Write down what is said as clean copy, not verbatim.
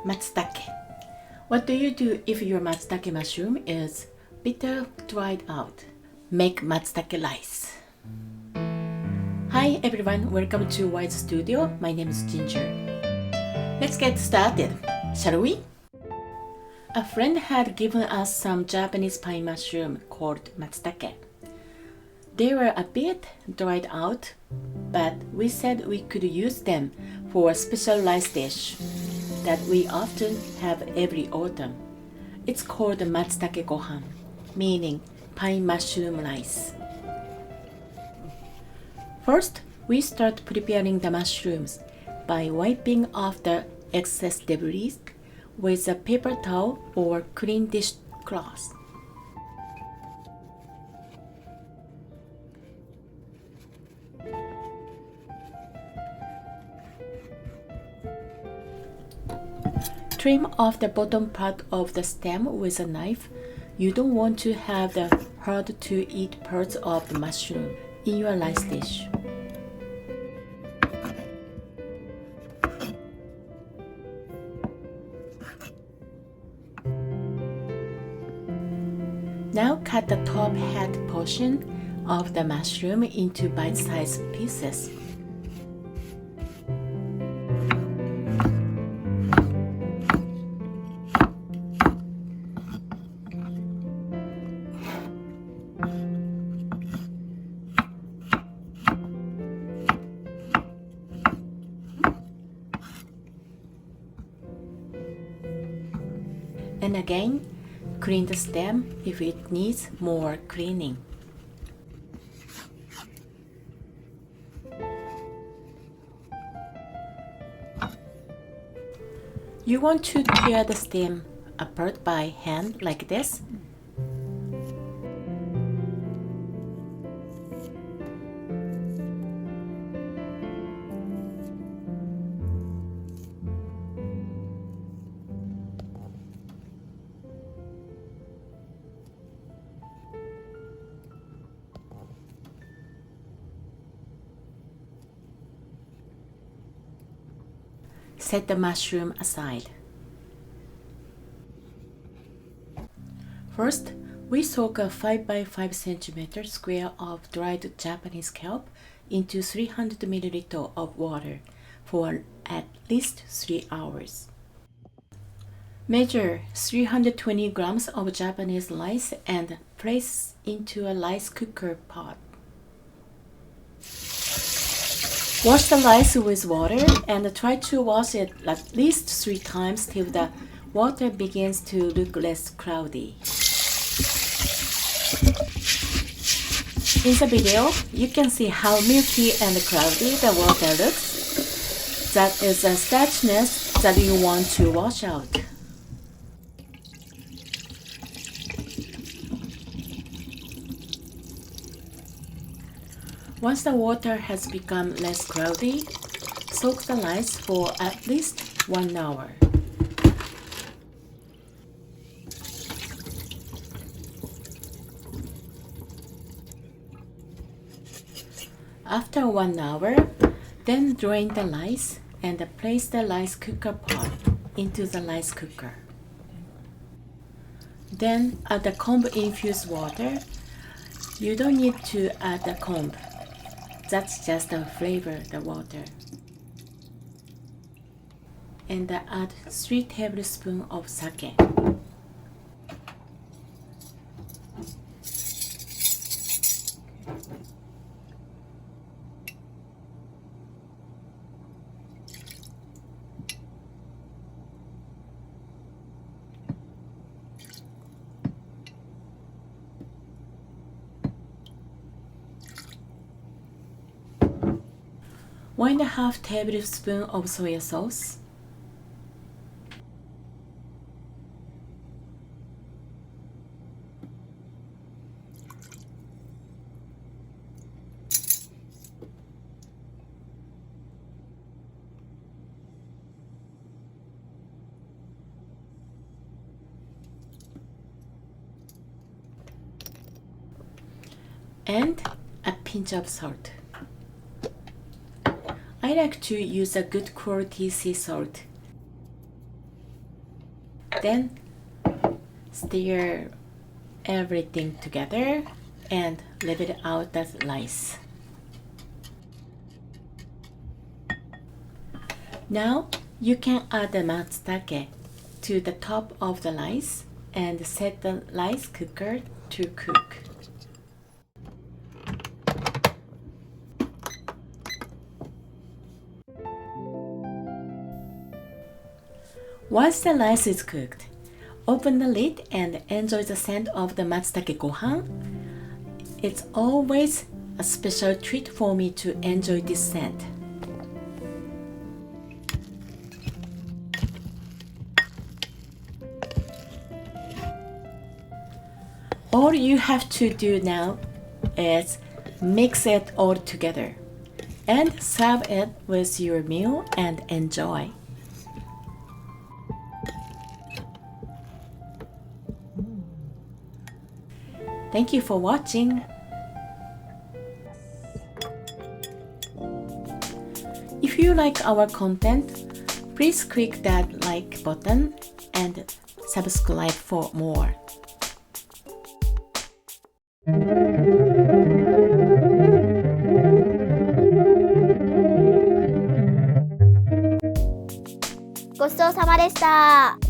Matsutake. What do you do if your matsutake mushroom is bitter dried out? Make matsutake rice. Hi everyone, welcome to Wise Studio. My name is Ginger. Let's get started, shall we? A friend had given us some Japanese pine mushroom called matsutake. They were a bit dried out, but we said we could use them for a special rice dish that we often have every autumn. It's called Matsutake Gohan, meaning pine mushroom rice. First, we start preparing the mushrooms by wiping off the excess debris with a paper towel or clean dishcloth. Trim off the bottom part of the stem with a knife. You don't want to have the hard-to-eat parts of the mushroom in your rice dish. Now cut the top head portion of the mushroom into bite-sized pieces. And again, clean the stem if it needs more cleaning. You want to tear the stem apart by hand like this. Set the mushroom aside. First, we soak a 5 by 5 cm square of dried Japanese kelp into 300 ml of water for at least 3 hours. Measure 320 grams of Japanese rice and place into a rice cooker pot. Wash the rice with water and try to wash it at least 3 times till the water begins to look less cloudy. In the video, you can see how milky and cloudy the water looks. That is a starchiness that you want to wash out. Once the water has become less cloudy, soak the rice for at least 1 hour. After 1 hour, then drain the rice and place the rice cooker pot into the rice cooker. Then add the comb-infused water. You don't need to add the comb. That's just to flavor the water. And add 3 tablespoons of sake. One and a half tablespoons of soy sauce, and a pinch of salt. I like to use a good quality sea salt. Then stir everything together and leave it out the rice. Now you can add the matsutake to the top of the rice and set the rice cooker to cook. Once the rice is cooked, open the lid and enjoy the scent of the Matsutake Gohan. It's always a special treat for me to enjoy this scent. All you have to do now is mix it all together and serve it with your meal and enjoy. Thank you for watching. If you like our content, please click that like button and subscribe for more. ごちそうさまでした。